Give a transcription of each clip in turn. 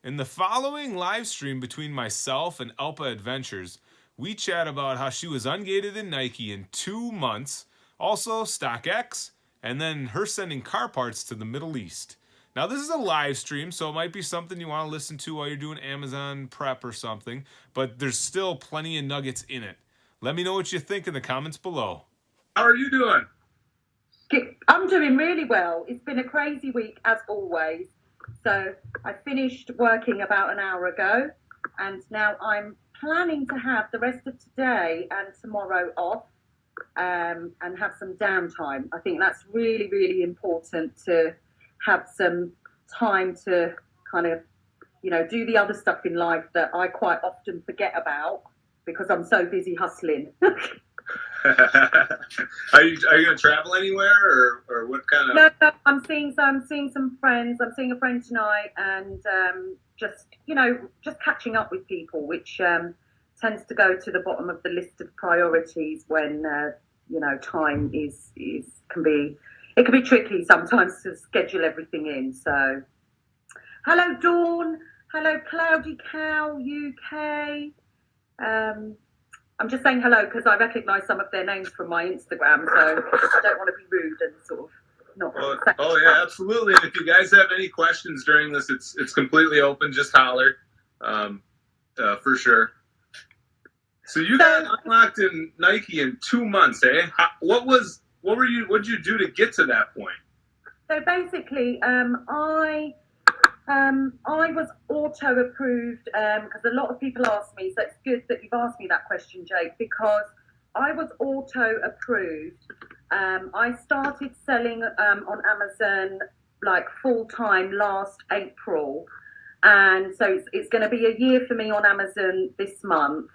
In the following live stream between myself and Elpa Adventures, we chat about how she was ungated in Nike in 2 months, also StockX, and then her sending car parts to the Middle East. Now, this is a live stream, so it might be something you want to listen to while you're doing Amazon prep or something, but there's still plenty of nuggets in it. Let me know what you think in the comments below. How are you doing? I'm doing really well. It's been a crazy week, as always. So I finished working about an hour ago, and now I'm planning to have the rest of today and tomorrow off, and have some downtime. I think that's really, really important to have some time to kind of, do the other stuff in life that I quite often forget about because I'm so busy hustling. Are you going to travel anywhere, or what kind of? No, I'm seeing some friends. I'm seeing a friend tonight, and just catching up with people, which tends to go to the bottom of the list of priorities when time can be tricky sometimes to schedule everything in. So, hello Dawn, hello Cloudy Cow UK. I'm just saying hello because I recognise some of their names from my Instagram, so I don't want to be rude and sort of not. Oh yeah, absolutely. And if you guys have any questions during this, it's completely open. Just holler, for sure. So you got unlocked in Nike in 2 months, eh? What did you do to get to that point? So basically, I was auto-approved because a lot of people ask me, so it's good that you've asked me that question, Jake, because I was auto-approved. I started selling on Amazon like full-time last April, and so it's going to be a year for me on Amazon this month.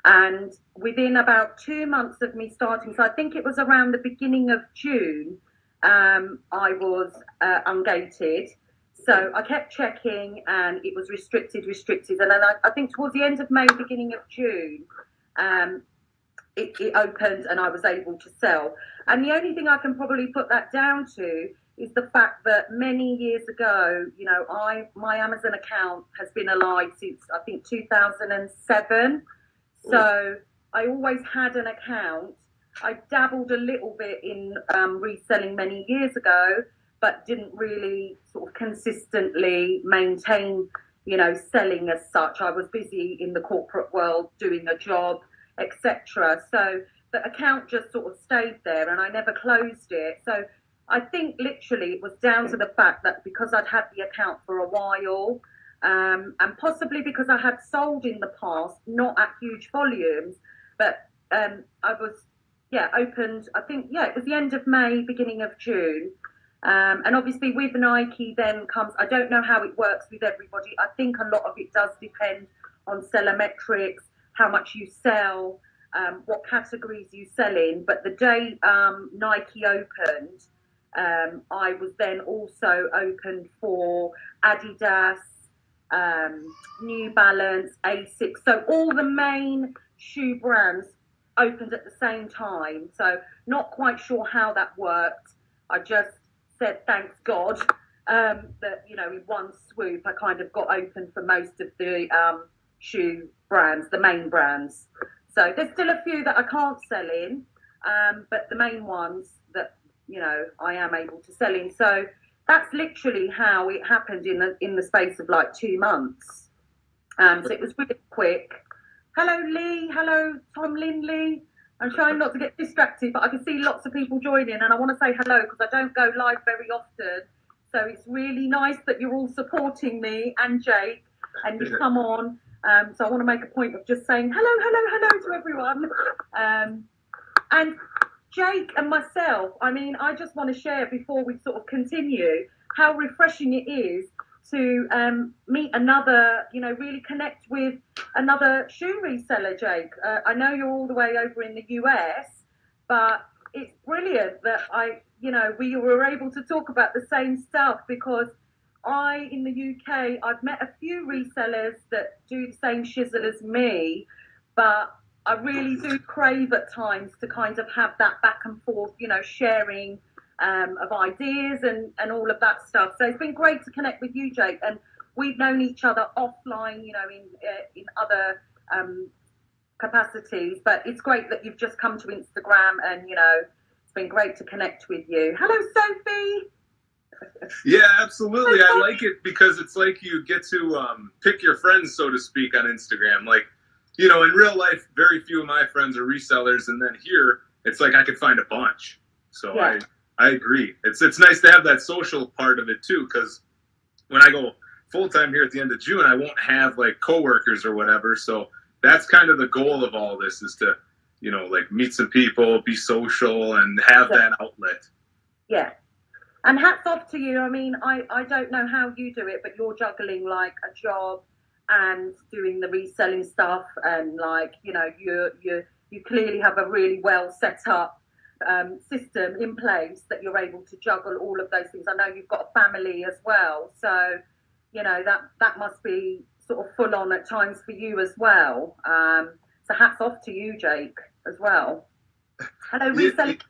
And within about 2 months of me starting, so I think it was around the beginning of June, I was ungated. So I kept checking, and it was restricted. And then I think towards the end of May, beginning of June, it opened and I was able to sell. And the only thing I can probably put that down to is the fact that many years ago, my Amazon account has been alive since, I think, 2007. So I always had an account. I dabbled a little bit in reselling many years ago, but didn't really sort of consistently maintain, selling as such. I was busy in the corporate world doing a job, etc. So the account just sort of stayed there and I never closed it. So I think literally it was down to the fact that because I'd had the account for a while, and possibly because I had sold in the past, not at huge volumes, but I was, opened, I think, it was the end of May, beginning of June. And obviously with Nike then comes, I don't know how it works with everybody. I think a lot of it does depend on seller metrics, how much you sell, what categories you sell in. But the day Nike opened, I was then also opened for Adidas, New Balance, Asics. So all the main shoe brands opened at the same time. So not quite sure how that worked. I just said thanks God that in one swoop I kind of got open for most of the shoe brands, the main brands. So there's still a few that I can't sell in, but the main ones that I am able to sell in. So that's literally how it happened in the space of like 2 months. So it was really quick. Hello Lee, hello Tom Lindley. I'm trying not to get distracted, but I can see lots of people joining, and I want to say hello because I don't go live very often. So it's really nice that you're all supporting me and Jake, and you come on. So I want to make a point of just saying hello to everyone. And Jake and myself, I just want to share before we sort of continue how refreshing it is to meet another, really connect with another shoe reseller, Jake. I know you're all the way over in the US, but it's brilliant that we were able to talk about the same stuff because in the UK, I've met a few resellers that do the same shizzle as me, but I really do crave at times to kind of have that back and forth, sharing of ideas and all of that stuff. So it's been great to connect with you, Jake. And we've known each other offline, in other capacities. But it's great that you've just come to Instagram, and it's been great to connect with you. Hello, Sophie. Yeah, absolutely. I like it because it's like you get to pick your friends, so to speak, on Instagram. Like, in real life, very few of my friends are resellers, and then here, it's like I could find a bunch. So Yeah. I agree. It's nice to have that social part of it too, because when I go full time here at the end of June, I won't have like coworkers or whatever. So that's kind of the goal of all this, is to, like meet some people, be social, and have that outlet. Yeah. And hats off to you. I mean, I don't know how you do it, but you're juggling like a job and doing the reselling stuff, and like, you clearly have a really well set up system in place that you're able to juggle all of those things. I know you've got a family as well, so that must be sort of full on at times for you as well. So hats off to you, Jake, as well. Hello, reselling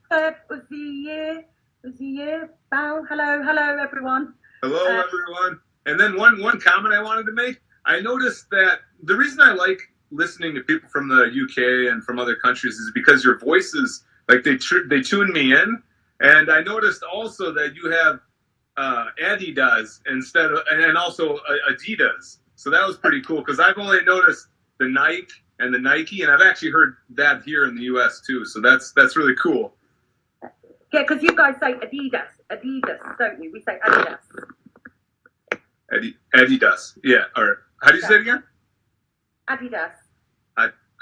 was the year. Bow. Hello, everyone. Hello, everyone. And then one comment I wanted to make. I noticed that the reason I like listening to people from the UK and from other countries is because your voices, like they tune me in. And I noticed also that you have Adidas instead of, and also Adidas. So that was pretty cool, because I've only noticed the Nike and the Nike, and I've actually heard that here in the US too. So that's really cool. Yeah, because you guys say Adidas, don't you? We say Adidas. Adidas. Yeah. Or how do you say it again? Adidas.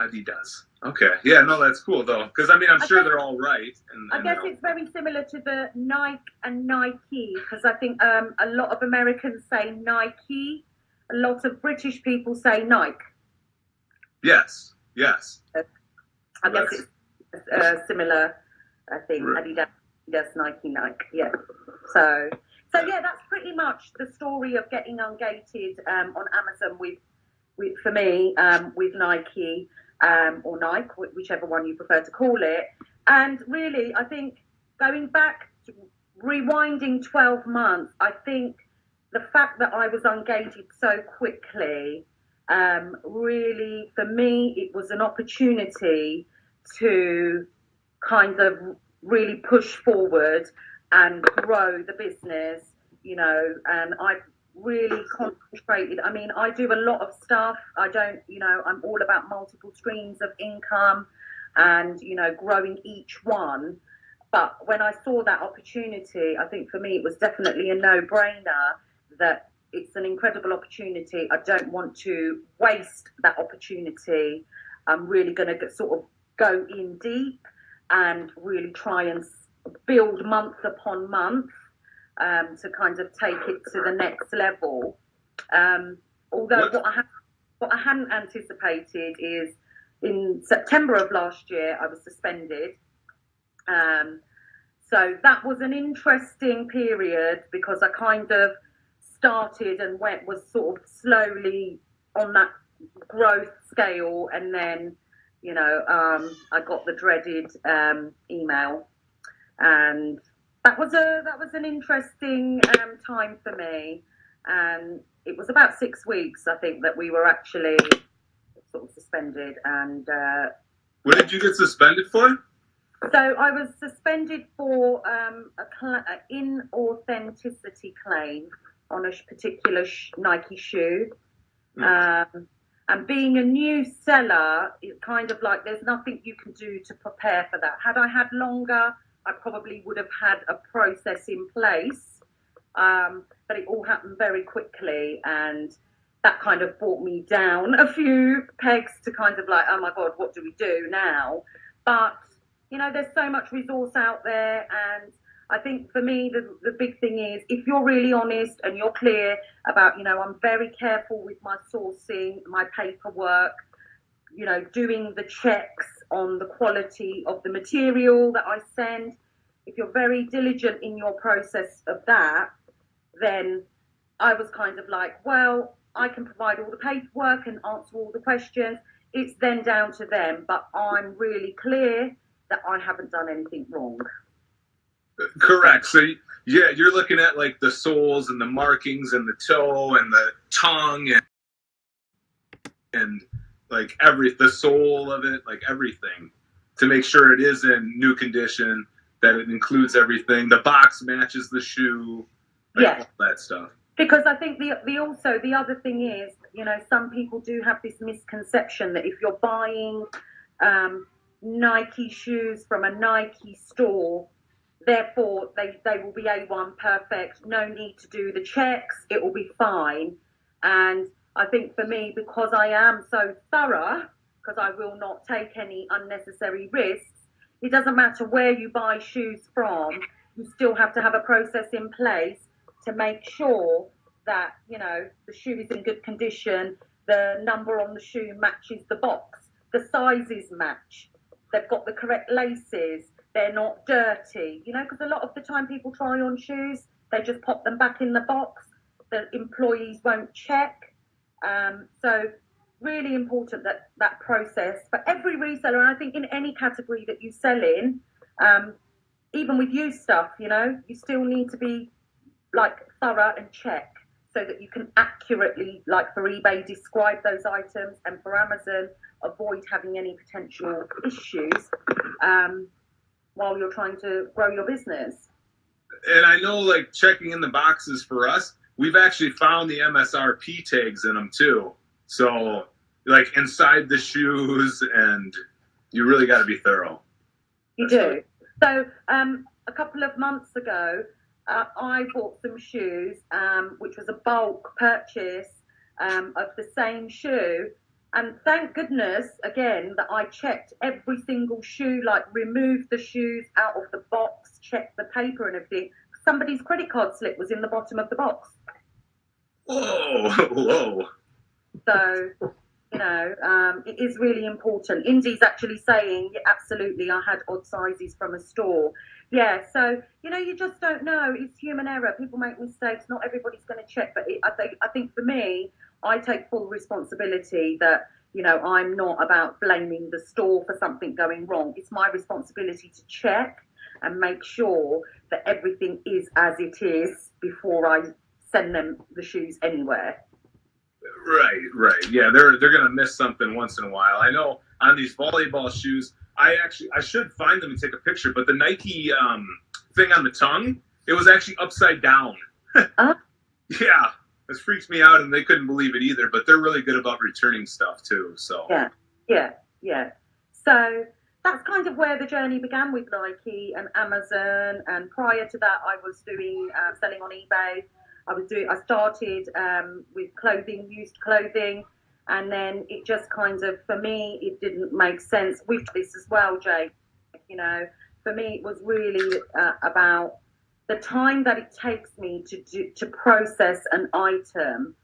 Adidas. Okay. Yeah, no, that's cool though. Because I'm sure they're all right. I guess it's very similar to the Nike and Nike, because I think a lot of Americans say Nike. A lot of British people say Nike. Yes. I guess it's a similar thing. Right. Adidas, Nike. Yeah. So yeah, that's pretty much the story of getting ungated on Amazon with for me, with Nike or Nike, whichever one you prefer to call it. And really, I think going back, rewinding 12 months, I think the fact that I was ungated so quickly, really, for me, it was an opportunity to kind of really push forward and grow the business, and I've really concentrated. I mean, I do a lot of stuff. I'm all about multiple streams of income and, growing each one. But when I saw that opportunity, I think for me, it was definitely a no-brainer that it's an incredible opportunity. I don't want to waste that opportunity. I'm really going to sort of go in deep and really try and build month upon month to kind of take it to the next level. Although what I hadn't anticipated is in September of last year, I was suspended. So that was an interesting period, because I kind of started and was sort of slowly on that growth scale, and then I got the dreaded email, and that was an interesting time for me. And it was about 6 weeks, I think, that we were actually sort of suspended. And what did you get suspended for? So I was suspended for an inauthenticity claim on a particular Nike shoe. And being a new seller, it's kind of like there's nothing you can do to prepare for that. Had I had longer, I probably would have had a process in place. But it all happened very quickly, and that kind of brought me down a few pegs to kind of like, oh my God, what do we do now? But, there's so much resource out there, and I think for me, the big thing is, if you're really honest and you're clear about, I'm very careful with my sourcing, my paperwork, doing the checks on the quality of the material that I send. If you're very diligent in your process of that, then I was kind of like, well, I can provide all the paperwork and answer all the questions. It's then down to them, but I'm really clear that I haven't done anything wrong. Correct. So yeah, you're looking at like the soles and the markings and the toe and the tongue and like the sole of it, like everything, to make sure it is in new condition, that it includes everything. The box matches the shoe, like Yeah. all that stuff. Because I think the other thing is, you know, some people do have this misconception that if you're buying Nike shoes from a Nike store, therefore they will be A1 perfect, no need to do the checks, it will be fine. And I think for me, because I am so thorough, because I will not take any unnecessary risks, it doesn't matter where you buy shoes from, you still have to have a process in place to make sure that, you know, the shoe is in good condition, the number on the shoe matches the box, the sizes match, they've got the correct laces, they're not dirty, you know, because a lot of the time people try on shoes, they just pop them back in the box, the employees won't check. So really important that process for every reseller, and I think in any category that you sell in, even with used stuff, you know, you still need to be like thorough and check so that you can accurately, like for eBay, describe those items, and for Amazon, avoid having any potential issues while you're trying to grow your business. And I know, like, checking in the boxes for us, we've actually found the MSRP tags in them too. So, like, inside the shoes, and you really got to be thorough. You do. So, a couple of months ago, I bought some shoes, which was a bulk purchase of the same shoe. And thank goodness, again, that I checked every single shoe, like removed the shoes out of the box, checked the paper and everything. Somebody's credit card slip was in the bottom of the box. Whoa, whoa. So, you know, it is really important. Indy's actually saying, yeah, absolutely, I had odd sizes from a store. Yeah, so, you know, you just don't know. It's human error. People make mistakes. Not everybody's going to check. But I think for me, I take full responsibility that, you know, I'm not about blaming the store for something going wrong. It's my responsibility to check and make sure that everything is as it is before I send them the shoes anywhere. Right. Yeah, they're gonna miss something once in a while. I know on these volleyball shoes, I should find them and take a picture. But the Nike thing on the tongue, it was actually upside down. Yeah, this freaks me out, and they couldn't believe it either. But they're really good about returning stuff too. So yeah. So that's kind of where the journey began with Nike and Amazon. And prior to that, I was doing selling on eBay. I started with clothing, used clothing, and then it just kind of, for me, it didn't make sense with this as well, Jake. You know, for me, it was really about the time that it takes me to process an item.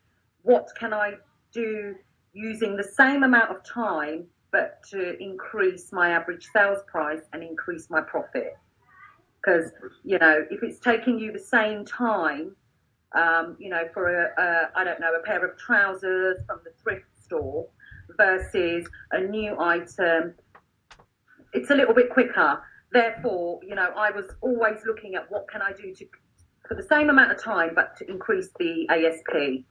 What can I do using the same amount of time, but to increase my average sales price and increase my profit? Because, you know, if it's taking you the same time, you know, for I don't know, a pair of trousers from the thrift store versus a new item, it's a little bit quicker. Therefore, you know, I was always looking at what can I do for the same amount of time, but to increase the ASP.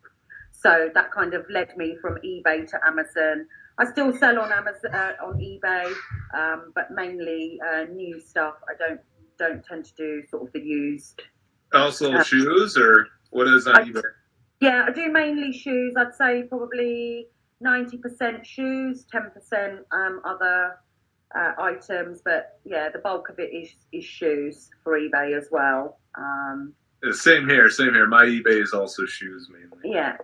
So that kind of led me from eBay to Amazon. I still sell on Amazon, on eBay, but mainly new stuff. I don't tend to do sort of the used. Also shoes, or what is on eBay? Yeah, I do mainly shoes. I'd say probably 90% shoes, 10% other items. But yeah, the bulk of it is shoes for eBay as well. Same here. My eBay is also shoes mainly. Yeah.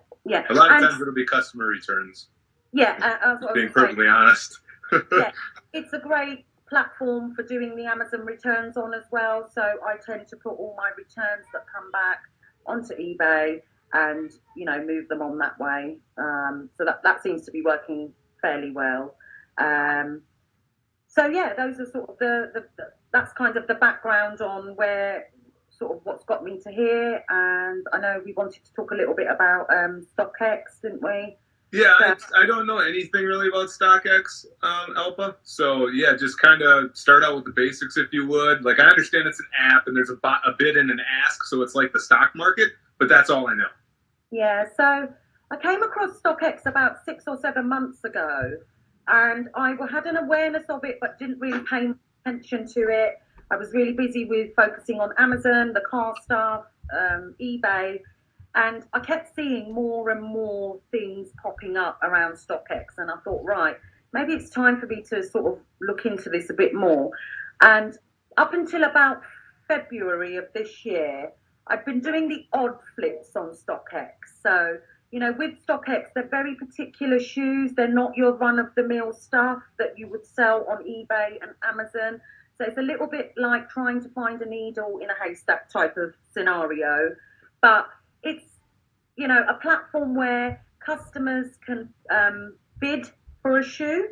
A lot of times it'll be customer returns. Yeah, being perfectly honest. Yeah, it's a great platform for doing the Amazon returns on as well. So I tend to put all my returns that come back onto eBay and, you know, move them on that way. So that seems to be working fairly well. So yeah, those are sort of that's kind of the background on where sort of what's got me to here. And I know we wanted to talk a little bit about StockX, didn't we? Yeah, So, I don't know anything really about StockX, Alpha. So yeah, just kind of start out with the basics if you would. Like I understand it's an app and there's a bid and an ask, so it's like the stock market, but that's all I know. yeah, so I came across StockX about 6 or 7 months ago, and I had an awareness of it, but didn't really pay attention to it. I was really busy with focusing on Amazon, the car stuff, eBay, and I kept seeing more and more things popping up around StockX, and I thought, right, maybe it's time for me to sort of look into this a bit more. And up until about February of this year, I've been doing the odd flips on StockX. So, you know, with StockX, they're very particular shoes. They're not your run of the mill stuff that you would sell on eBay and Amazon. So it's a little bit like trying to find a needle in a haystack type of scenario. But it's, you know, a platform where customers can bid for a shoe,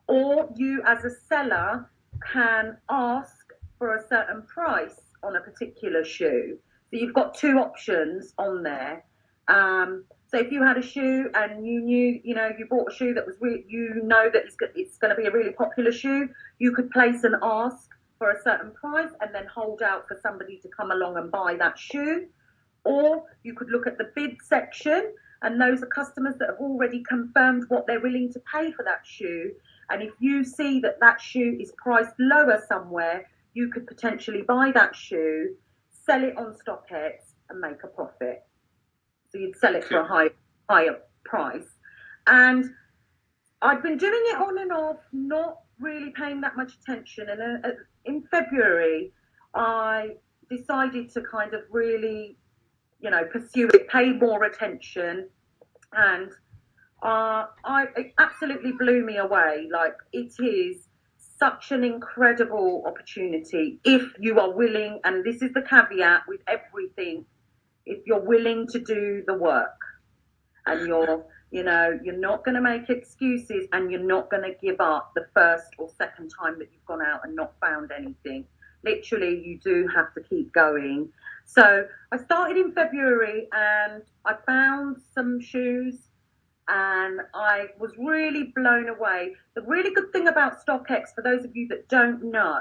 or you as a seller can ask for a certain price on a particular shoe. So you've got two options on there. So if you had a shoe and you knew, you know, you bought a shoe that was you know that it's going to be a really popular shoe, you could place an ask for a certain price and then hold out for somebody to come along and buy that shoe. Or you could look at the bid section, and those are customers that have already confirmed what they're willing to pay for that shoe. And if you see that that shoe is priced lower somewhere, you could potentially buy that shoe, sell it on StockX, and make a profit. So you'd sell it for a higher price. And I've been doing it on and off, not really paying that much attention. And in February, I decided to kind of really, you know, pursue it, pay more attention, and it absolutely blew me away. Like, it is such an incredible opportunity if you are willing, and this is the caveat with everything, if you're willing to do the work, and you're not going to make excuses, and you're not going to give up the first or second time that you've gone out and not found anything. Literally, you do have to keep going. So I started in February, and I found some shoes, and I was really blown away. The really good thing about StockX, for those of you that don't know,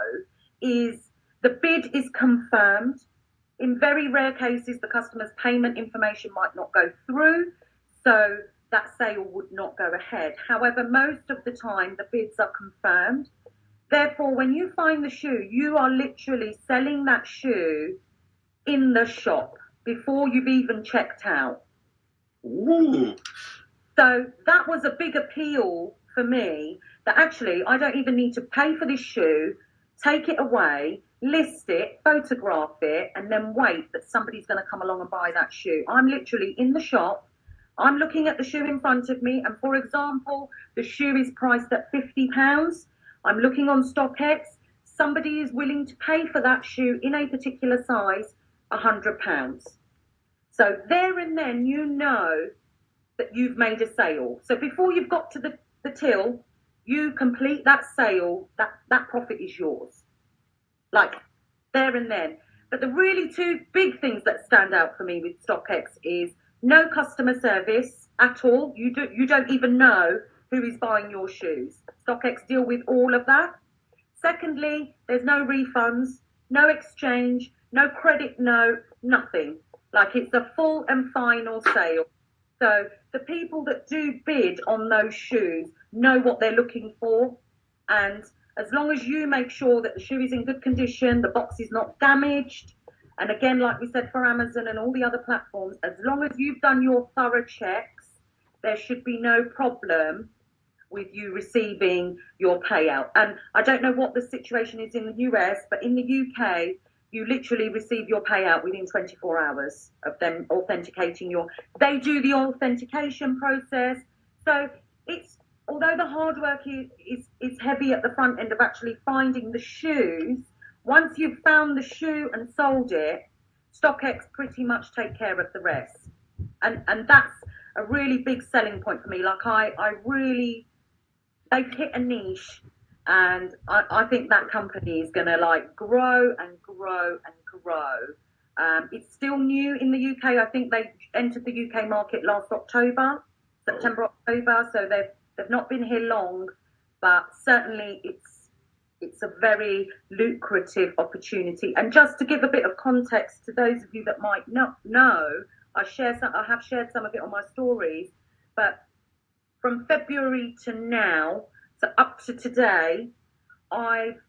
is the bid is confirmed. In very rare cases, the customer's payment information might not go through, so that sale would not go ahead. However, most of the time, the bids are confirmed. Therefore, when you find the shoe, you are literally selling that shoe in the shop before you've even checked out. Ooh. So that was a big appeal for me, that actually I don't even need to pay for this shoe, take it away, list it, photograph it, and then wait that somebody's going to come along and buy that shoe. I'm literally in the shop. I'm looking at the shoe in front of me, and for example, the shoe is priced at £50. I'm looking on StockX. Somebody is willing to pay for that shoe in a particular size £100. So there and then you know that you've made a sale. So before you've got to the till, you complete that sale, that profit is yours. Like there and then. But the really two big things that stand out for me with StockX is no customer service at all. You don't even know who is buying your shoes. StockX deal with all of that. Secondly, there's no refunds, no exchange, no credit note, nothing. Like, it's a full and final sale. So the people that do bid on those shoes know what they're looking for. And as long as you make sure that the shoe is in good condition, the box is not damaged, and again, like we said for Amazon and all the other platforms, as long as you've done your thorough checks, there should be no problem with you receiving your payout. And I don't know what the situation is in the US, but in the UK, you literally receive your payout within 24 hours of them authenticating they do the authentication process. So it's, although the hard work is heavy at the front end of actually finding the shoes, once you've found the shoe and sold it, StockX pretty much take care of the rest. And that's a really big selling point for me. Like, I really, they've hit a niche, and I think that company is going to like grow and grow and grow. It's still new in the UK. I think they entered the UK market last October. September, October. So they've not been here long, but certainly it's a very lucrative opportunity. And just to give a bit of context to those of you that might not know, I have shared some of it on my stories, but from February to now, so up to today, I've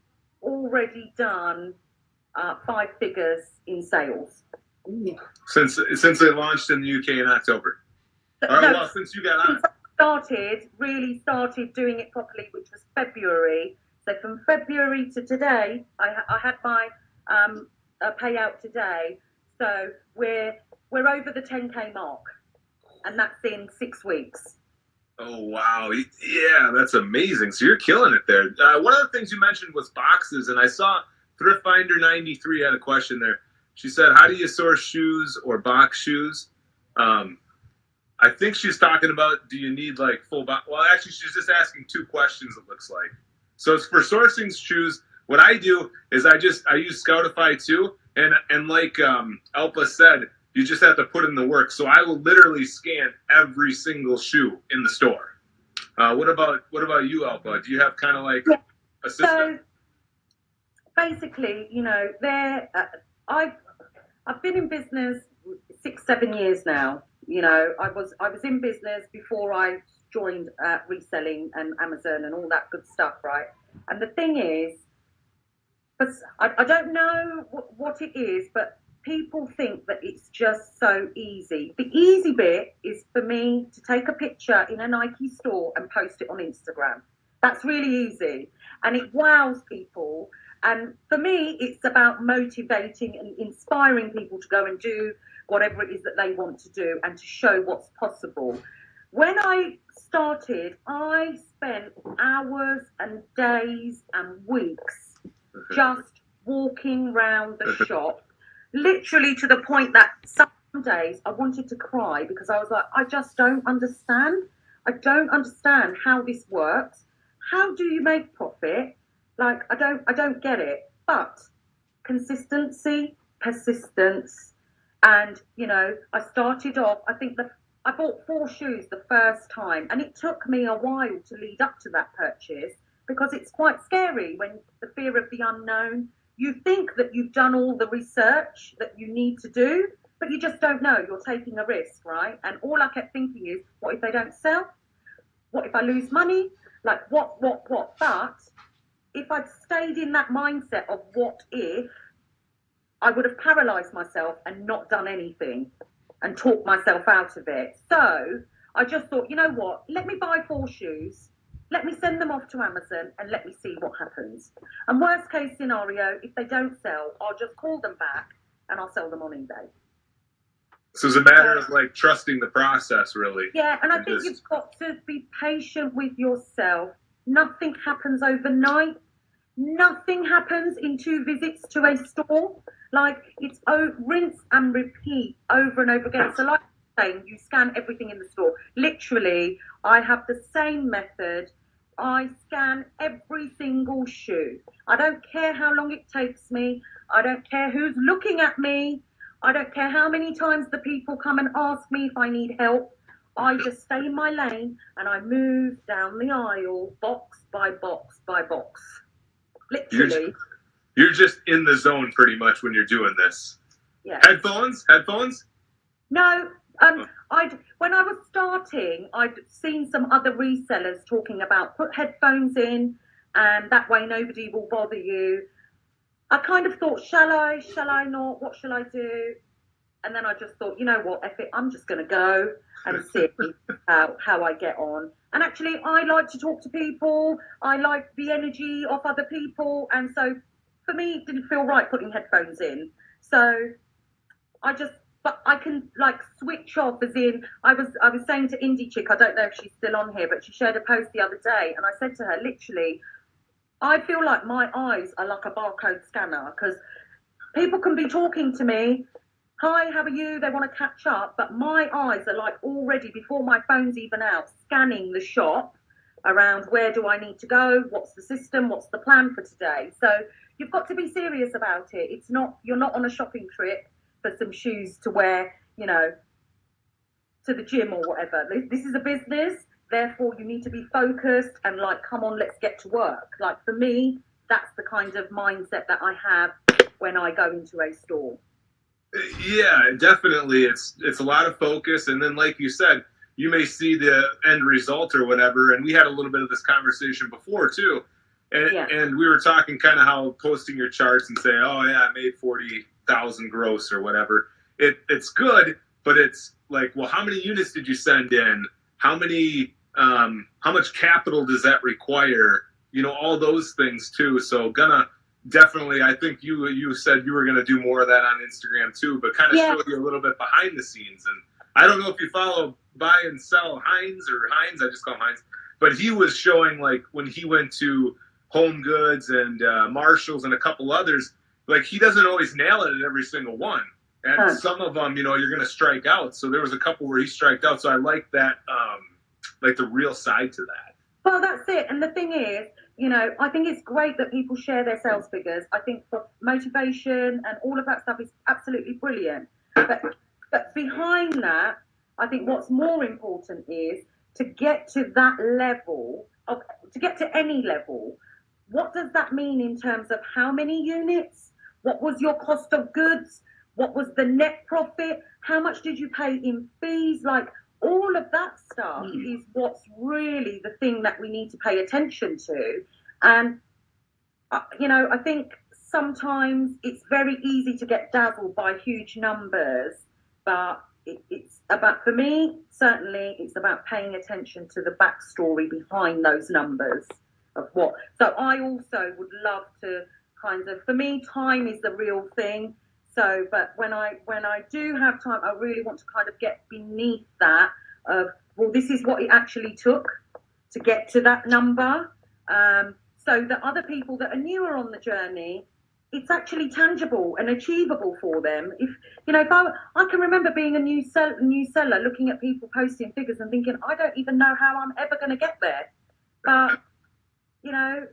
already done 5 figures in sales. Since they launched in the UK in October. No, since you got on. Really started doing it properly, which was February. So from February to today, I had my payout today. So we're over the 10K mark, and that's in 6 weeks. Oh wow, yeah, that's amazing. So you're killing it there. One of the things you mentioned was boxes, and I saw Thrift Finder 93 had a question there. She said, "How do you source shoes or box shoes?" I think she's talking about, do you need like full box? Well, actually, she's just asking 2 questions. It looks like. So for sourcing shoes, what I do is I use Scoutify too, and like Alpa said, you just have to put in the work. So I will literally scan every single shoe in the store. What about you, Alpa? Do you have kind of like a system? So basically, I've been in business 6-7 years now. I was in business before I joined reselling and Amazon and all that good stuff, right? And the thing is, but I don't know what it is, but people think that it's just so easy. The easy bit is for me to take a picture in a Nike store and post it on Instagram. That's really easy, and it wows people. And for me, it's about motivating and inspiring people to go and do whatever it is that they want to do and to show what's possible. When I started, I spent hours and days and weeks just walking around the shop, literally to the point that some days I wanted to cry because I was like, I just don't understand. I don't understand how this works. How do you make profit? Like, I don't get it. But consistency, persistence, and I started off. I bought 4 shoes the first time, and it took me a while to lead up to that purchase because it's quite scary when the fear of the unknown. You think that you've done all the research that you need to do, but you just don't know. You're taking a risk, right? And all I kept thinking is, what if they don't sell? What if I lose money? Like, what? But if I'd stayed in that mindset of what if, I would have paralyzed myself and not done anything and talked myself out of it. So I just thought, you know what? Let me buy 4 shoes. Let me send them off to Amazon and let me see what happens. And worst case scenario, if they don't sell, I'll just call them back and I'll sell them on eBay. So it's a matter of like trusting the process, really. Yeah, and I think you've got to be patient with yourself. Nothing happens overnight. Nothing happens in 2 visits to a store. Like, it's rinse and repeat over and over again. So like I'm saying, you scan everything in the store. Literally, I have the same method. I scan every single shoe. I don't care how long it takes me. I don't care who's looking at me. I don't care how many times the people come and ask me if I need help. I just stay in my lane and I move down the aisle, box by box by box. Literally. You're just in the zone pretty much when you're doing this. Yeah. Headphones? No. When I was starting, I'd seen some other resellers talking about put headphones in and that way nobody will bother you. I kind of thought, shall I not? What shall I do? And then I just thought, you know what, F it, I'm just going to go and see how I get on. And actually, I like to talk to people. I like the energy of other people. And so for me, it didn't feel right putting headphones in. So but I can like switch off, as in, I was saying to Indie Chick, I don't know if she's still on here, but she shared a post the other day. And I said to her, literally, I feel like my eyes are like a barcode scanner because people can be talking to me. Hi, how are you? They want to catch up, but my eyes are like already, before my phone's even out, scanning the shop around where do I need to go? What's the system? What's the plan for today? So you've got to be serious about it. You're not on a shopping trip for some shoes to wear, to the gym or whatever. This is a business, therefore you need to be focused and like, come on, let's get to work. Like for me, that's the kind of mindset that I have when I go into a store. Yeah, definitely. It's a lot of focus, and then like you said, you may see the end result or whatever. And we had a little bit of this conversation before too, and we were talking kind of how posting your charts and saying, oh yeah, I made 40,000 gross or whatever. It's good, but it's like, well, how many units did you send in? How much capital does that require? You know, all those things too. So definitely, I think you said you were gonna do more of that on Instagram too, but kind of show you a little bit behind the scenes. And I don't know if you follow Buy and Sell Heinz, I just call him Heinz, but he was showing like when he went to Home Goods and Marshalls and a couple others, like he doesn't always nail it at every single one. And some of them, you know, you're gonna strike out. So there was a couple where he striked out. So I like that, like the real side to that. Well, that's it. And the thing is, you know, I think it's great that people share their sales figures. I think for motivation and all of that stuff is absolutely brilliant. But behind that, I think what's more important is to get to that level, to get to any level, what does that mean in terms of how many units? What was your cost of goods? What was the net profit? How much did you pay in fees? Like, all of that stuff is what's really the thing that we need to pay attention to. And, you know, I think sometimes it's very easy to get dazzled by huge numbers, but it's about, for me, certainly, it's about paying attention to the backstory behind those numbers of what. So I also would love to kind of, for me, time is the real thing. So, but when I do have time, I really want to kind of get beneath that of, well, this is what it actually took to get to that number. So that other people that are newer on the journey, it's actually tangible and achievable for them. If you know, if I can remember being a new seller, looking at people posting figures and thinking, I don't even know how I'm ever going to get there. But you know,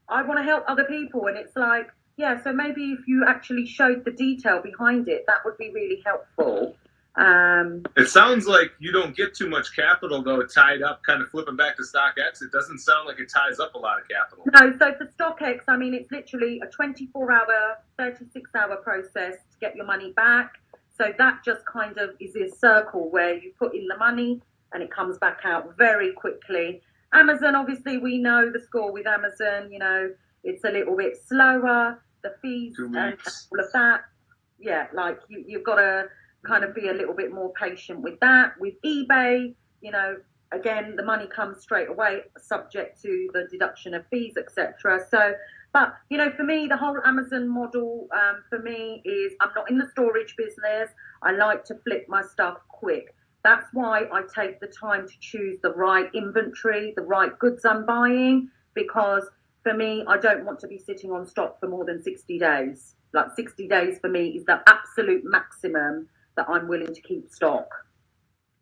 I want to help other people, and it's like, yeah, so maybe if you actually showed the detail behind it, that would be really helpful. It sounds like you don't get too much capital, though, tied up, kind of flipping back to StockX. It doesn't sound like it ties up a lot of capital. No, so for StockX, I mean, it's literally a 24-hour, 36-hour process to get your money back. So that just kind of is a circle where you put in the money and it comes back out very quickly. Amazon, obviously, we know the score with Amazon, you know, it's a little bit slower. The fees and all of that, yeah, like you've got to kind of be a little bit more patient with that. With eBay, you know, again, the money comes straight away, subject to the deduction of fees, etc. So, but you know, for me, the whole Amazon model, for me, is I'm not in the storage business. I like to flip my stuff quick. That's why I take the time to choose the right inventory, the right goods I'm buying, because for me, I don't want to be sitting on stock for more than 60 days. Like 60 days for me is the absolute maximum that I'm willing to keep stock.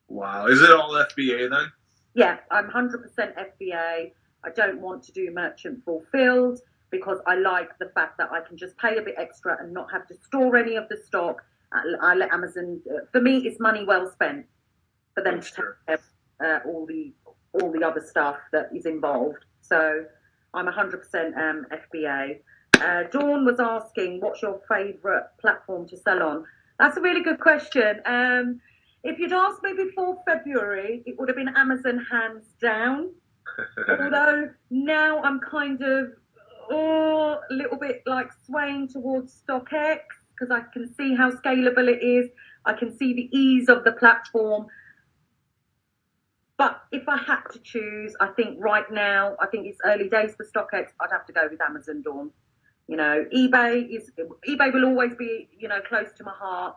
Wow. Is it all FBA then? Yeah, I'm 100% FBA. I don't want to do merchant fulfilled because I like the fact that I can just pay a bit extra and not have to store any of the stock. I let Amazon, for me, it's money well spent for them to take all the other stuff that is involved. So I'm 100% FBA. Dawn was asking, what's your favourite platform to sell on? That's a really good question. If you'd asked me before February, it would have been Amazon hands down. Although now I'm kind of a little bit like swaying towards StockX because I can see how scalable it is. I can see the ease of the platform. But if I had to choose, I think right now, I think it's early days for StockX. I'd have to go with Amazon, Dawn. You know, eBay will always be, you know, close to my heart.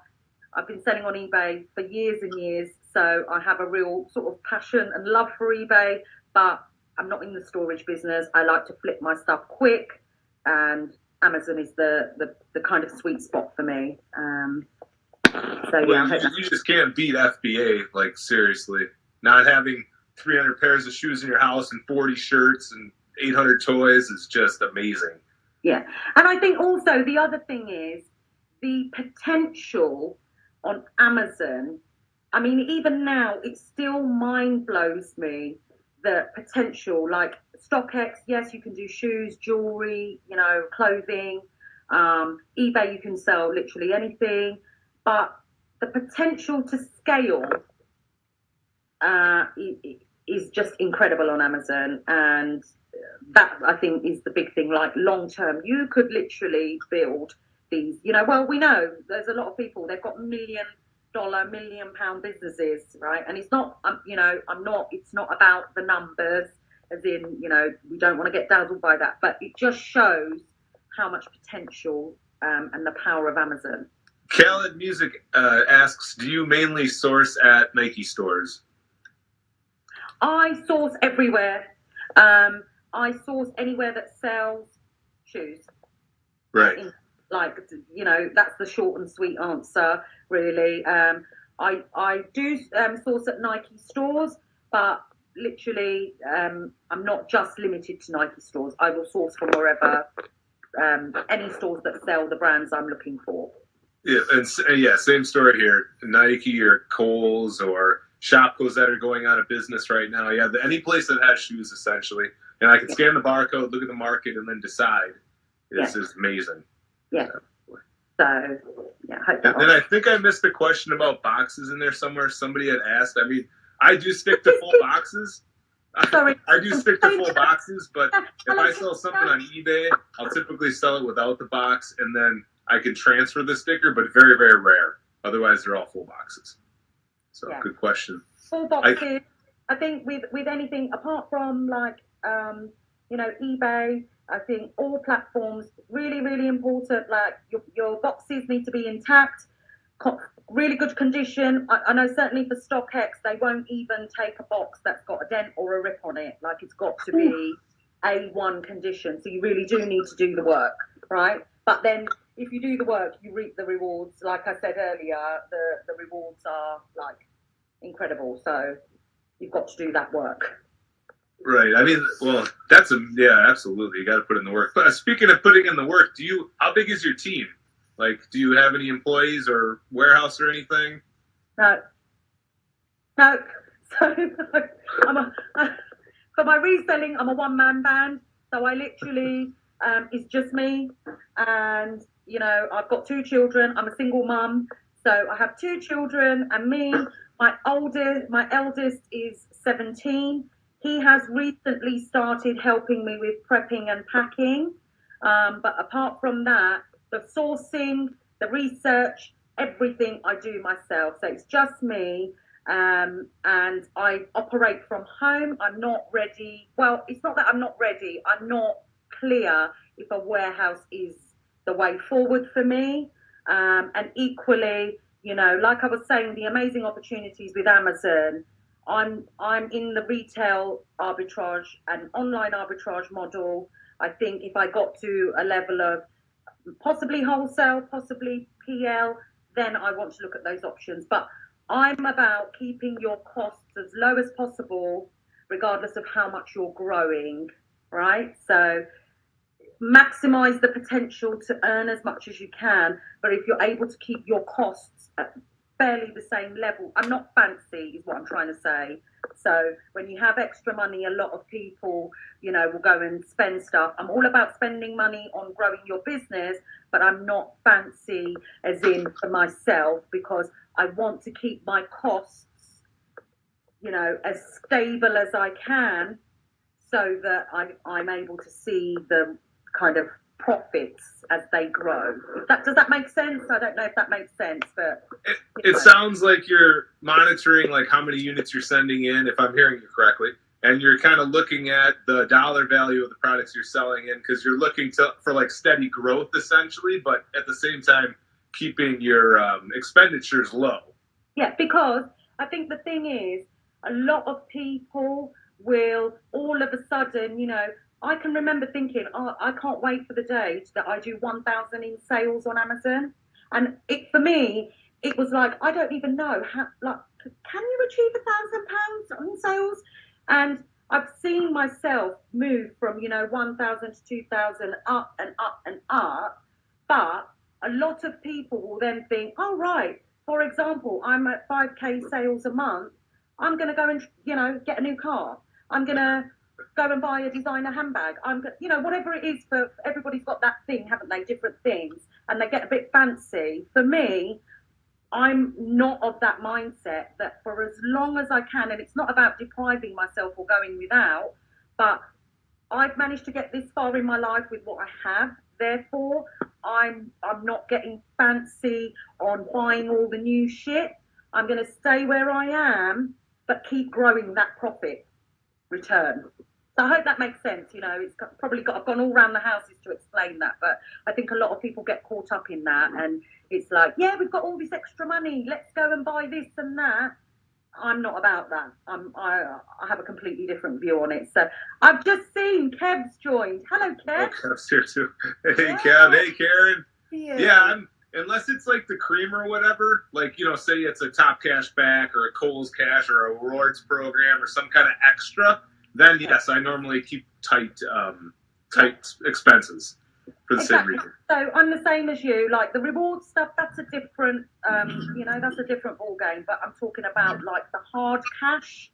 I've been selling on eBay for years and years, so I have a real sort of passion and love for eBay, but I'm not in the storage business. I like to flip my stuff quick, and Amazon is the kind of sweet spot for me. So yeah, you just can't beat FBA, like seriously. Not having 300 pairs of shoes in your house and 40 shirts and 800 toys is just amazing. Yeah, and I think also the other thing is the potential on Amazon. I mean, even now, it still mind blows me the potential. Like StockX, yes, you can do shoes, jewelry, you know, clothing. eBay, you can sell literally anything, but the potential to scale is just incredible on Amazon, and that I think is the big thing. Like long term, you could literally build these. You know, well, we know there's a lot of people, they've got $1 million, £1 million businesses, right? And it's not, you know, It's not about the numbers, as in, you know, we don't want to get dazzled by that, but it just shows how much potential and the power of Amazon. Khaled Music asks, do you mainly source at Nike stores? I source everywhere. I source anywhere that sells shoes. Right. Like, you know, that's the short and sweet answer, really. I do source at Nike stores, but literally, I'm not just limited to Nike stores. I will source from wherever, any stores that sell the brands I'm looking for. Yeah, and yeah, same story here. Nike or Kohl's or Shopko's that are going out of business right now. Yeah, any place that has shoes, essentially. And I can scan the barcode, look at the market, and then decide. This is amazing. Yeah. So, yeah. And then I think I missed a question about boxes in there somewhere. Somebody had asked. I mean, I do stick to full boxes. Sorry. I do stick to full boxes, but if I sell something on eBay, I'll typically sell it without the box, and then I can transfer the sticker, but very, very rare. Otherwise, they're all full boxes. So, good question. Full boxes. I think with anything apart from like you know, eBay, I think all platforms really, really important. Like your boxes need to be intact, really good condition. I know certainly for StockX, they won't even take a box that's got a dent or a rip on it. Like it's got to be A1 condition. So you really do need to do the work, right? But then if you do the work, you reap the rewards. Like I said earlier, the rewards are like incredible. So you've got to do that work. Right. I mean, well, absolutely. You got to put in the work. But speaking of putting in the work, how big is your team? Like, do you have any employees or warehouse or anything? No. So for my reselling, I'm a one-man band. So I literally, it's just me. And, you know, I've got 2 children. I'm a single mum. So I have 2 children and me. My eldest is 17. He has recently started helping me with prepping and packing. But apart from that, the sourcing, the research, everything I do myself. So it's just me. And I operate from home. I'm not ready. Well, it's not that I'm not ready. I'm not clear if a warehouse is the way forward for me. And equally, you know, like I was saying, the amazing opportunities with Amazon. I'm in the retail arbitrage and online arbitrage model. I think if I got to a level of possibly wholesale, possibly PL, then I want to look at those options. But I'm about keeping your costs as low as possible, regardless of how much you're growing, right? So maximize the potential to earn as much as you can. But if you're able to keep your costs at fairly the same level, I'm not fancy is what I'm trying to say. So when you have extra money, a lot of people, you know, will go and spend stuff. I'm all about spending money on growing your business, but I'm not fancy as in for myself, because I want to keep my costs, you know, as stable as I can, so that I'm able to see the kind of profits as they grow. Does that make sense? I don't know if that makes sense, but it sounds like you're monitoring like how many units you're sending in, if I'm hearing you correctly, and you're kind of looking at the dollar value of the products you're selling in, because you're looking for like steady growth essentially, but at the same time keeping your expenditures low. Yeah, because I think the thing is, a lot of people will all of a sudden, you know, I can remember thinking, oh, I can't wait for the day that I do 1,000 in sales on Amazon. And for me, it was like, I don't even know how, like, can you achieve £1,000 on sales? And I've seen myself move from, you know, 1,000 to 2,000 up and up and up. But a lot of people will then think, oh, right, for example, I'm at 5K sales a month. I'm going to go and, get a new car. I'm going to go and buy a designer handbag. Whatever it is, for everybody's got that thing, haven't they? Different things, and they get a bit fancy. For me, I'm not of that mindset that for as long as I can, and it's not about depriving myself or going without, but I've managed to get this far in my life with what I have. Therefore, I'm not getting fancy on buying all the new shit. I'm going to stay where I am, but keep growing that profit return. So I hope that makes sense. I've gone all around the houses to explain that, but I think a lot of people get caught up in that, and it's like, yeah, we've got all this extra money, let's go and buy this and that. I'm not about that. I have a completely different view on it. So I've just seen Kev's joined. Hello, Kev. Oh, Kev's here too. Hey, Yeah. Kev. Hey, Karen. Yeah. Unless it's like the cream or whatever, like, say it's a Top Cash Back or a Kohl's Cash or a rewards program or some kind of extra, then yes, I normally keep tight expenses for the same reason. So I'm the same as you. Like the reward stuff, that's a different, that's a different ball game. But I'm talking about like the hard cash.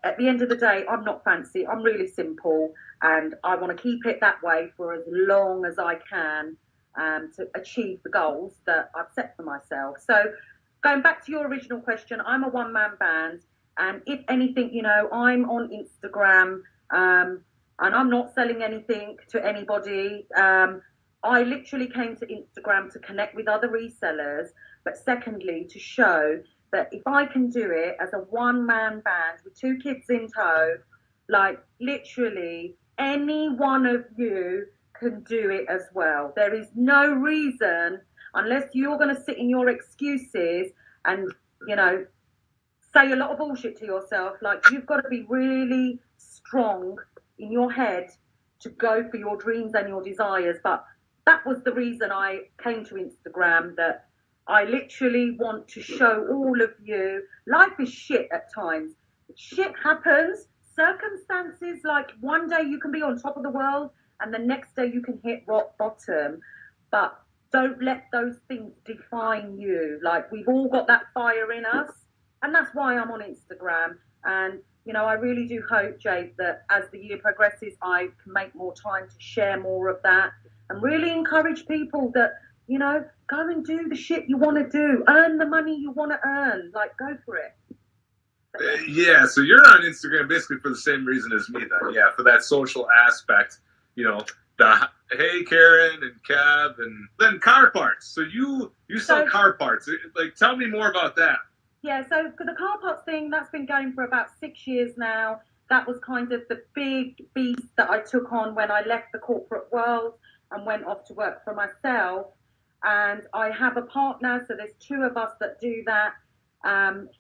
At the end of the day, I'm not fancy. I'm really simple, and I want to keep it that way for as long as I can to achieve the goals that I've set for myself. So going back to your original question, I'm a one-man band, and if anything, I'm on Instagram. And I'm not selling anything to anybody. I literally came to Instagram to connect with other resellers, but secondly, to show that if I can do it as a one-man band with 2 kids in tow, like literally any one of you can do it as well. There is no reason, unless you're going to sit in your excuses and, say a lot of bullshit to yourself, like you've got to be really strong in your head to go for your dreams and your desires. But that was the reason I came to Instagram, that I literally want to show all of you, life is shit at times. Shit happens, circumstances, like one day you can be on top of the world and the next day you can hit rock bottom. But don't let those things define you. Like we've all got that fire in us, and that's why I'm on Instagram. And I really do hope, Jade, that as the year progresses, I can make more time to share more of that and really encourage people that, go and do the shit you want to do, earn the money you want to earn, like go for it. Yeah, so you're on Instagram basically for the same reason as me then. Yeah, for that social aspect, the hey Karen and Kev, and then car parts. So you sell car parts. Like, tell me more about that. Yeah, so for the car parts thing, that's been going for about 6 years now. That was kind of the big beast that I took on when I left the corporate world and went off to work for myself. And I have a partner, so there's 2 of us that do that.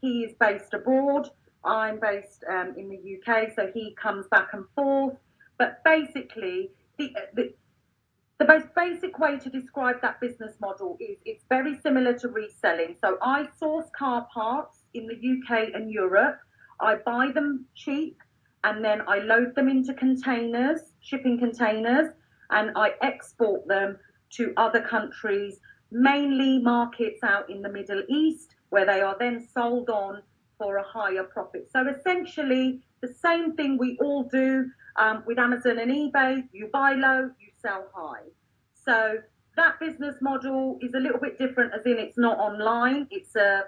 He is based abroad. I'm based in the UK, so he comes back and forth. But basically, the most basic way to describe that business model is it's very similar to reselling. So I source car parts in the UK and Europe. I buy them cheap, and then I load them into containers, shipping containers, and I export them to other countries, mainly markets out in the Middle East, where they are then sold on for a higher profit. So essentially, the same thing we all do with Amazon and eBay. You buy low, you sell high. So that business model is a little bit different, as in it's not online. It's a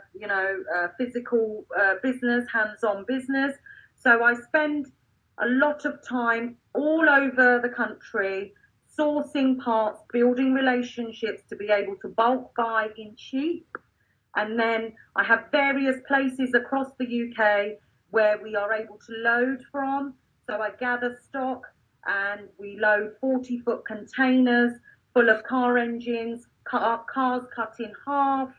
physical business, hands-on business. So I spend a lot of time all over the country sourcing parts, building relationships to be able to bulk buy in cheap. And then I have various places across the UK where we are able to load from. So I gather stock and we load 40-foot containers full of car engines, cars cut in half,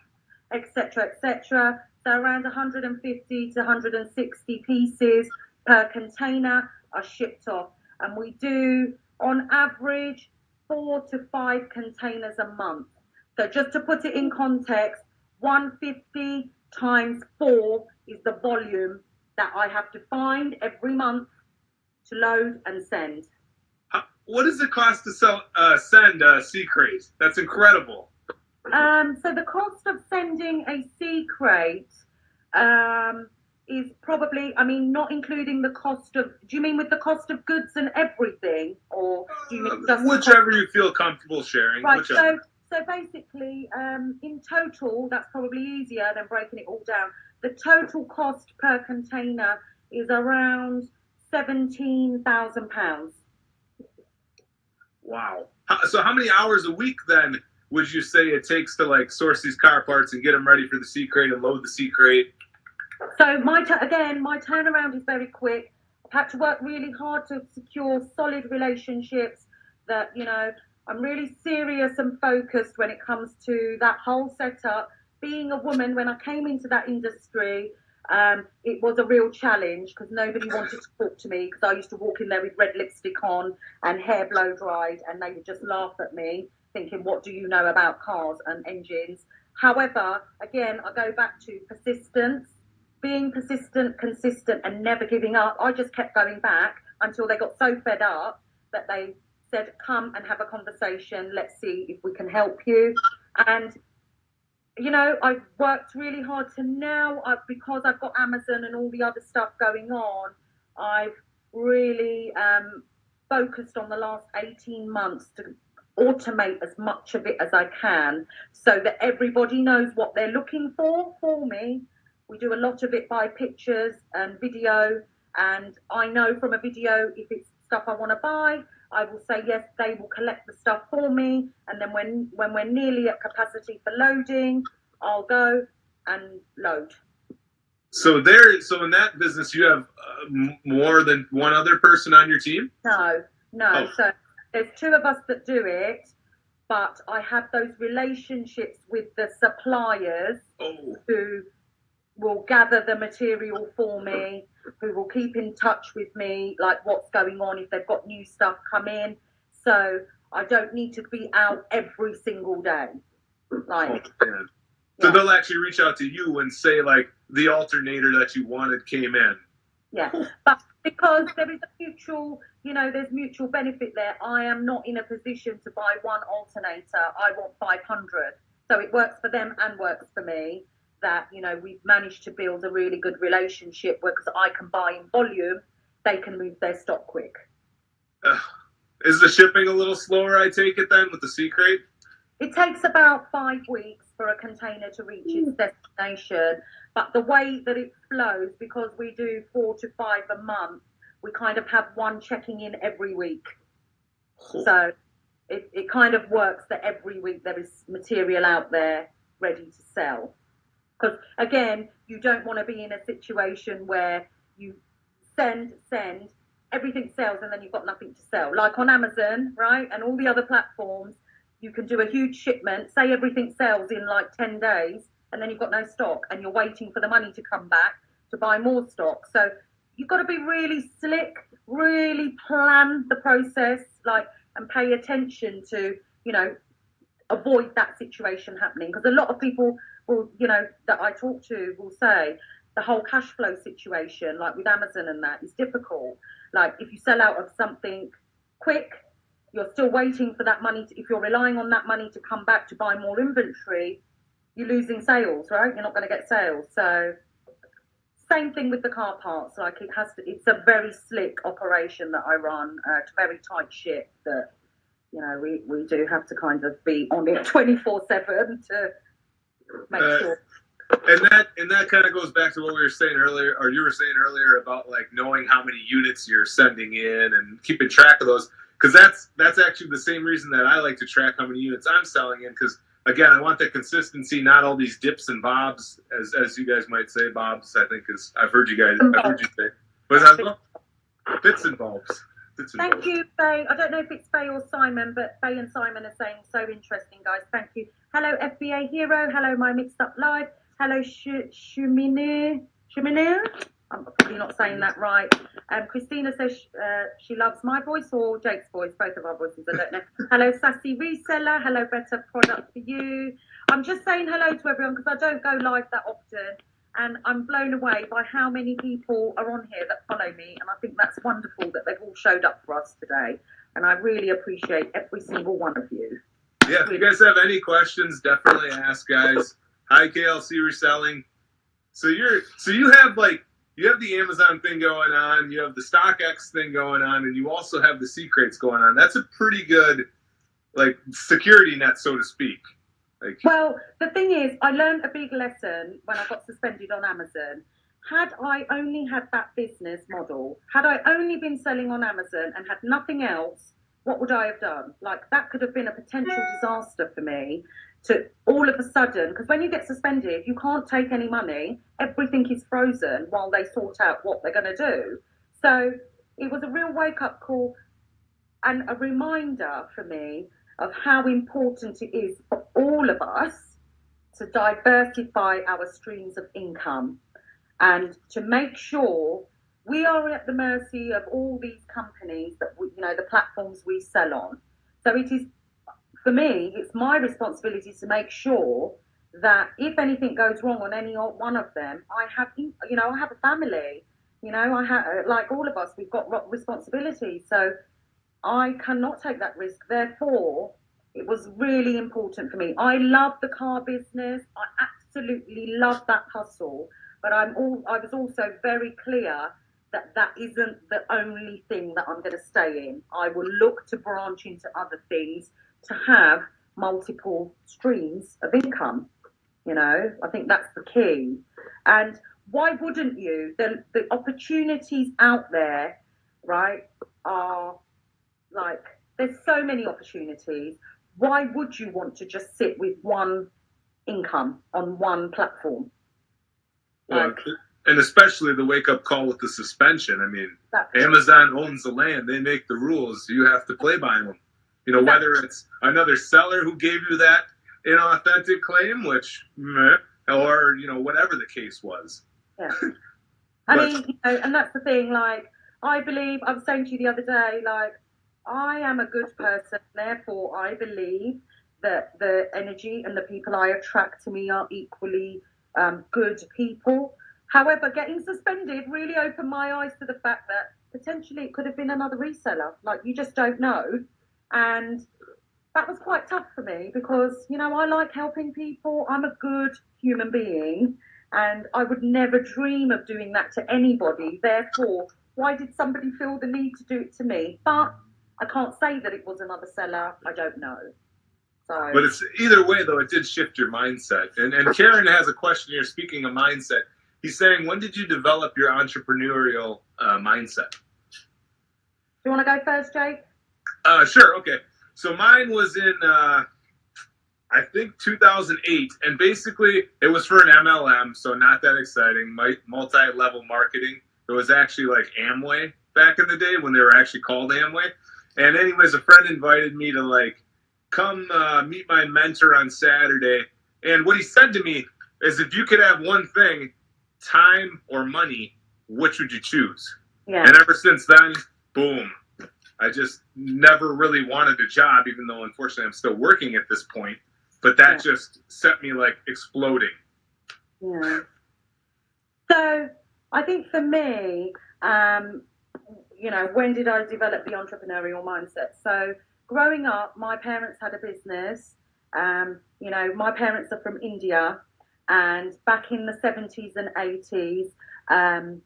etc., etc. So around 150 to 160 pieces per container are shipped off. And we do, on average, 4 to 5 containers a month. So just to put it in context, 150 times 4 is the volume that I have to find every month to load and send. What does it cost to send Sea Craze? That's incredible. So the cost of sending a sea crate is probably, I mean, not including the cost of, do you mean with the cost of goods and everything? Or do you mean just whichever you feel comfortable sharing? right, Whichever. so basically, in total, that's probably easier than breaking it all down. The total cost per container is around £17,000. Wow. So how many hours a week then would you say it takes to like source these car parts and get them ready for the sea crate and load the sea crate? So again, my turnaround is very quick. I've had to work really hard to secure solid relationships that, you know, I'm really serious and focused when it comes to that whole setup. Being a woman, when I came into that industry, it was a real challenge because nobody wanted to talk to me because I used to walk in there with red lipstick on and hair blow dried, and they would just laugh at me, thinking, "What do you know about cars and engines?" However, again, I go back to persistence, being persistent, consistent, and never giving up. I just kept going back until they got so fed up that they said, "Come and have a conversation. Let's see if we can help you." And you know, I've worked really hard to now, because I've got Amazon and all the other stuff going on, I've really focused on the last 18 months to automate as much of it as I can so that everybody knows what they're looking for me. We do a lot of it by pictures and video, and I know from a video if it's stuff I want to buy, I will say yes, they will collect the stuff for me, and then when we're nearly at capacity for loading, I'll go and load. So so in that business, you have more than one other person on your team? No. Oh. So there's two of us that do it, but I have those relationships with the suppliers who will gather the material for me, who will keep in touch with me, like what's going on, if they've got new stuff come in. So I don't need to be out every single day. Like, so they'll actually reach out to you and say, like, the alternator that you wanted came in. Yeah, but because there is a mutual, you know, there's mutual benefit there. I am not in a position to buy one alternator. I want 500. So it works for them and works for me. That, you know, we've managed to build a really good relationship where, because I can buy in volume, they can move their stock quick. Is the shipping a little slower, I take it, then, with the sea crate? It takes about 5 weeks for a container to reach its destination, but the way that it flows, because we do 4 to 5 a month, we kind of have one checking in every week. So it kind of works that every week there is material out there ready to sell. Because again, you don't want to be in a situation where you send, everything sells and then you've got nothing to sell. Like on Amazon, right? And all the other platforms, you can do a huge shipment, say everything sells in like 10 days, and then you've got no stock and you're waiting for the money to come back to buy more stock. So you've got to be really slick, really plan the process, like, and pay attention to, you know, avoid that situation happening. Because a lot of people will, you know, that I talk to will say the whole cash flow situation, like with Amazon and that, is difficult. Like if you sell out of something quick, you're still waiting for that money if you're relying on that money to come back to buy more inventory, you're losing sales, right? You're not going to get sales. So same thing with the car parts. Like it's a very slick operation that I run, a very tight ship that, you know, we do have to kind of be on it 24/7 to make sure. And that kind of goes back to what we were saying earlier, or you were saying earlier, about like knowing how many units you're sending in and keeping track of those. Because that's actually the same reason that I like to track how many units I'm selling in. Because again, I want the consistency, not all these dips and bobs, as you guys might say. Bobs, I think, is I've heard you say. What's that? Bits and bobs. Thank you, Faye. I don't know if it's Faye or Simon, but Faye and Simon are saying so interesting, guys. Thank you. Hello, FBA Hero. Hello, My Mixed Up Live. Hello, Shumine. I'm probably not saying that right. Christina says she loves my voice or Jake's voice, both of our voices, I don't know. Hello, Sassy Reseller. Hello, Better Product for You. I'm just saying hello to everyone because I don't go live that often. And I'm blown away by how many people are on here that follow me. And I think that's wonderful that they've all showed up for us today. And I really appreciate every single one of you. Yeah, if you guys have any questions, definitely ask, guys. Hi, KLC Reselling. So you have the Amazon thing going on, you have the StockX thing going on, and you also have the C crates going on. That's a pretty good security net, so to speak. Well, the thing is, I learned a big lesson when I got suspended on Amazon. Had I only had that business model, had I only been selling on Amazon and had nothing else, what would I have done? Like, that could have been a potential disaster for me to all of a sudden, because when you get suspended, you can't take any money. Everything is frozen while they sort out what they're going to do. So it was a real wake-up call and a reminder for me of how important it is for all of us to diversify our streams of income and to make sure we are at the mercy of all these companies that we, the platforms we sell on. So it is, for me, it's my responsibility to make sure that if anything goes wrong on any one of them, I have a family. I have, like all of us, we've got responsibilities. So I cannot take that risk. Therefore, it was really important for me. I love the car business. I absolutely love that hustle. But I was also very clear that that isn't the only thing that I'm going to stay in. I will look to branch into other things to have multiple streams of income. I think that's the key. And why wouldn't you? The opportunities out there, right, are like, there's so many opportunities. Why would you want to just sit with one income on one platform? Well, and especially the wake-up call with the suspension. I mean, Amazon owns the land. They make the rules. You have to play by them. Whether it's another seller who gave you that inauthentic claim, or, whatever the case was. Yeah. I mean, and that's the thing, like, I believe, I was saying to you the other day, like, I am a good person, therefore I believe that the energy and the people I attract to me are equally good people. However, getting suspended really opened my eyes to the fact that potentially it could have been another reseller. Like, you just don't know. And that was quite tough for me because, I like helping people. I'm a good human being and I would never dream of doing that to anybody. Therefore, why did somebody feel the need to do it to me? But I can't say that it was another seller. I don't know. So. But it's either way, though, it did shift your mindset. And Karen has a question here. Speaking of mindset, he's saying, when did you develop your entrepreneurial mindset? Do you want to go first, Jake? Sure. Okay. So mine was in, I think, 2008. And basically, it was for an MLM, so not that exciting, multi-level marketing. It was actually like Amway back in the day when they were actually called Amway. And anyways, a friend invited me to come meet my mentor on Saturday. And what he said to me is, if you could have one thing, time or money, which would you choose? Yeah. And ever since then, boom. I just never really wanted a job, even though unfortunately I'm still working at this point. But that just set me exploding. Yeah. So I think for me, when did I develop the entrepreneurial mindset? So growing up, my parents had a business. My parents are from India, and back in the 70s and 80s, a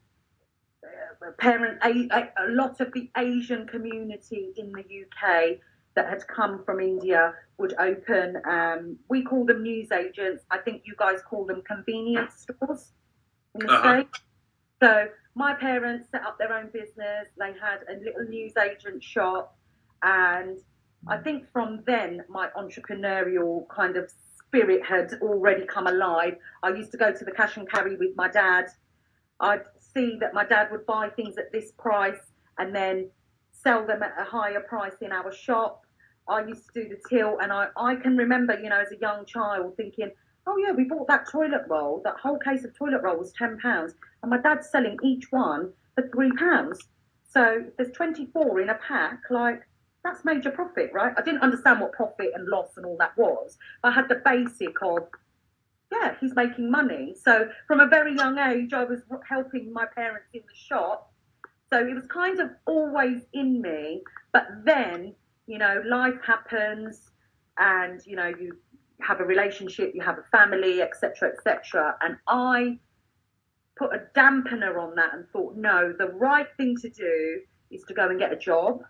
lot of the Asian community in the UK that had come from India would open, we call them news agents. I think you guys call them convenience stores in the States. So my parents set up their own business. They had a little news agent shop. And I think from then, my entrepreneurial kind of spirit had already come alive. I used to go to the cash and carry with my dad. I'd see that my dad would buy things at this price and then sell them at a higher price in our shop. I used to do the till, and I can remember, as a young child thinking, oh yeah, we bought that toilet roll, that whole case of toilet roll was £10, and my dad's selling each one for £3. So there's 24 in a pack, that's major profit, right? I didn't understand what profit and loss and all that was. I had the basic of, yeah, he's making money. So from a very young age, I was helping my parents in the shop. So it was kind of always in me. But then, life happens. and you know, you have a relationship, you have a family, etc., etc. And I put a dampener on that and thought, no, the right thing to do is to go and get a job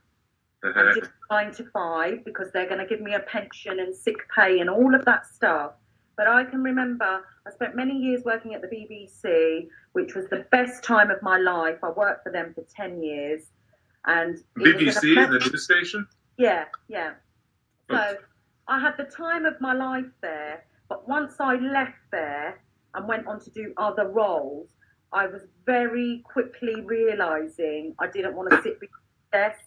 and do 9 to 5, because they're going to give me a pension and sick pay and all of that stuff. But I can remember I spent many years working at the BBC, which was the best time of my life. I worked for them for 10 years. And BBC, the news station? Yeah, yeah. So I had the time of my life there, but once I left there and went on to do other roles, I was very quickly realising I didn't want to sit behind the desk.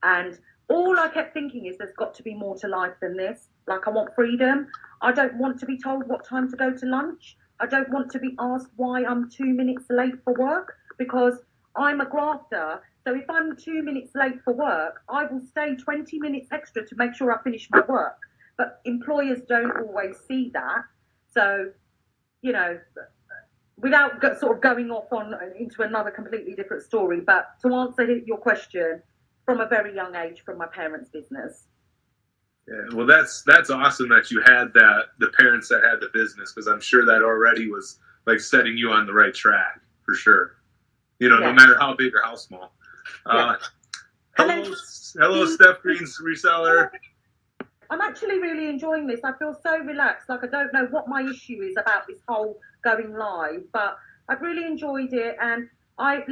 And all I kept thinking is there's got to be more to life than this. Like, I want freedom. I don't want to be told what time to go to lunch. I don't want to be asked why I'm 2 minutes late for work, because I'm a grafter. So if I'm 2 minutes late for work, I will stay 20 minutes extra to make sure I finish my work. But employers don't always see that. So, you know, without sort of going off into another completely different story, but to answer your question, from a very young age, from my parents' business. Yeah, well, that's awesome that you had the parents that had the business, because I'm sure that already was like setting you on the right track for sure. You know, no matter how big or how small. Hello, Steph Green's reseller. I'm actually really enjoying this. I feel so relaxed. Like, I don't know what my issue is about this whole going live, but I've really enjoyed it. And I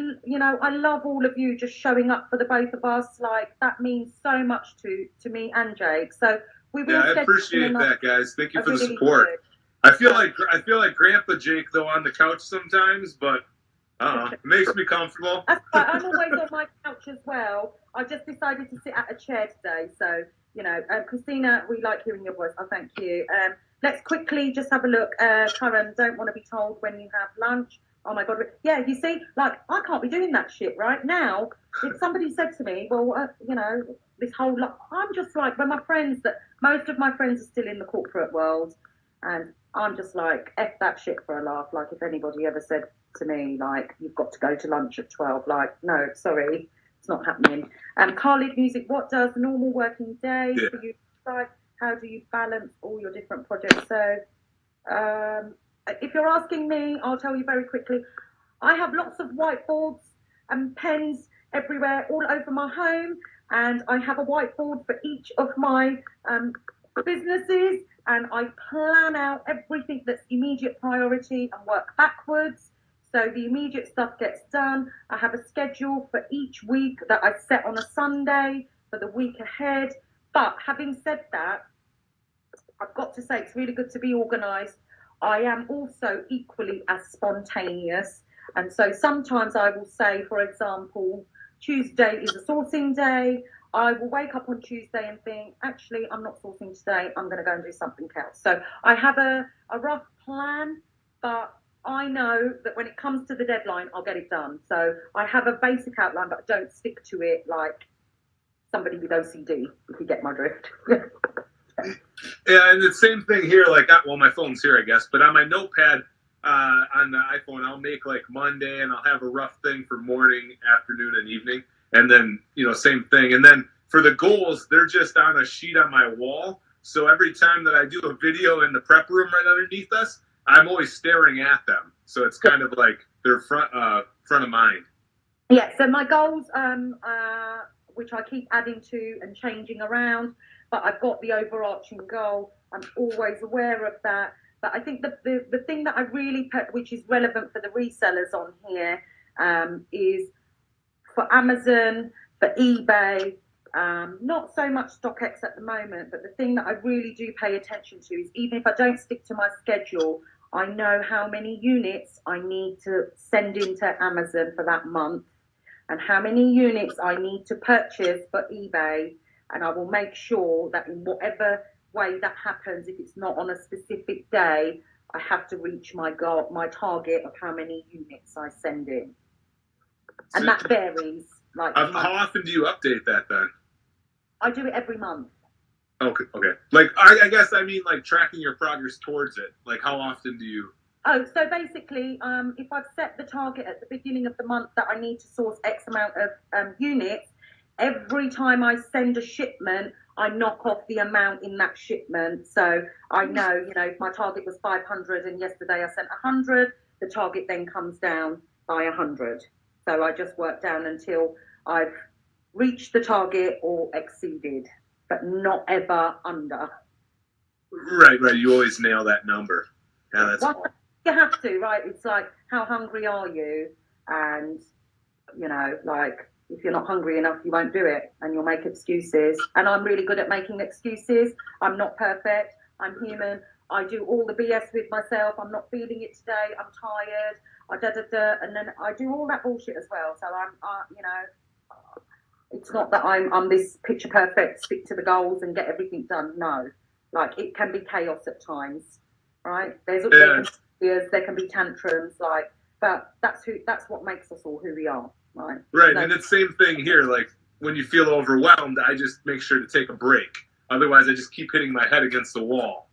love all of you just showing up for the both of us. Like, that means so much to me and Jake. So we will. Yeah, I appreciate that, guys. Thank you for the support. I feel like Grandpa Jake though on the couch sometimes, but it makes me comfortable. That's right. I'm always on my couch as well. I just decided to sit at a chair today, so you know, Christina, we like hearing your voice. Oh, thank you. Let's quickly just have a look. Karen, don't want to be told when you have lunch. Oh my God. Yeah, you see, like, I can't be doing that shit right now. If somebody said to me, well, you know, this whole lot, I'm just like, when my friends, most of my friends are still in the corporate world, and I'm just like, F that shit for a laugh. Like, if anybody ever said to me, like, you've got to go to lunch at 12, like, no, sorry, it's not happening. Khalid Music, what does a normal working day for you like? How do you balance all your different projects? So, if you're asking me, I'll tell you very quickly. I have lots of whiteboards and pens everywhere, all over my home, and I have a whiteboard for each of my businesses, and I plan out everything that's immediate priority and work backwards. So the immediate stuff gets done. I have a schedule for each week that I set on a Sunday for the week ahead. But having said that, I've got to say it's really good to be organised. I am also equally as spontaneous. And so sometimes I will say, for example, Tuesday is a sourcing day. I will wake up on Tuesday and think, actually, I'm not sourcing today. I'm going to go and do something else. So I have a rough plan, but I know that when it comes to the deadline, I'll get it done. So I have a basic outline, but I don't stick to it like somebody with OCD, if you get my drift. Yeah, and the same thing here. Like, well, my phone's here, I guess, but on my notepad on the iPhone, I'll make like Monday, and I'll have a rough thing for morning, afternoon, and evening, and then same thing. And then for the goals, they're just on a sheet on my wall. So every time that I do a video in the prep room right underneath us, I'm always staring at them. So it's kind of like they're front of mind. Yeah. So my goals, which I keep adding to and changing around, but I've got the overarching goal. I'm always aware of that. But I think the thing that I really put, which is relevant for the resellers on here, is for Amazon, for eBay, not so much StockX at the moment, but the thing that I really do pay attention to is, even if I don't stick to my schedule, I know how many units I need to send into Amazon for that month and how many units I need to purchase for eBay. And I will make sure that in whatever way that happens, if it's not on a specific day, I have to reach my goal, my target of how many units I send in. And that varies. Like, how often do you update that then? I do it every month. Okay. Like, I guess I mean, like, tracking your progress towards it. Like, how often do you? Oh, so basically, if I've set the target at the beginning of the month that I need to source X amount of units, every time I send a shipment, I knock off the amount in that shipment. So I know, if my target was 500 and yesterday I sent 100, the target then comes down by 100. So I just work down until I've reached the target or exceeded, but not ever under. Right. You always nail that number. Yeah, that's Well, all. you have to, right? It's like, how hungry are you? And, like, if you're not hungry enough, you won't do it and you'll make excuses. And I'm really good at making excuses. I'm not perfect. I'm human. I do all the BS with myself. I'm not feeling it today. I'm tired. And then I do all that bullshit as well. So it's not that I'm this picture perfect, stick to the goals and get everything done. No, like it can be chaos at times, right? There can be tantrums, like, but that's what makes us all who we are, right? Right, So, and it's the same thing here. Like when you feel overwhelmed, I just make sure to take a break. Otherwise, I just keep hitting my head against the wall.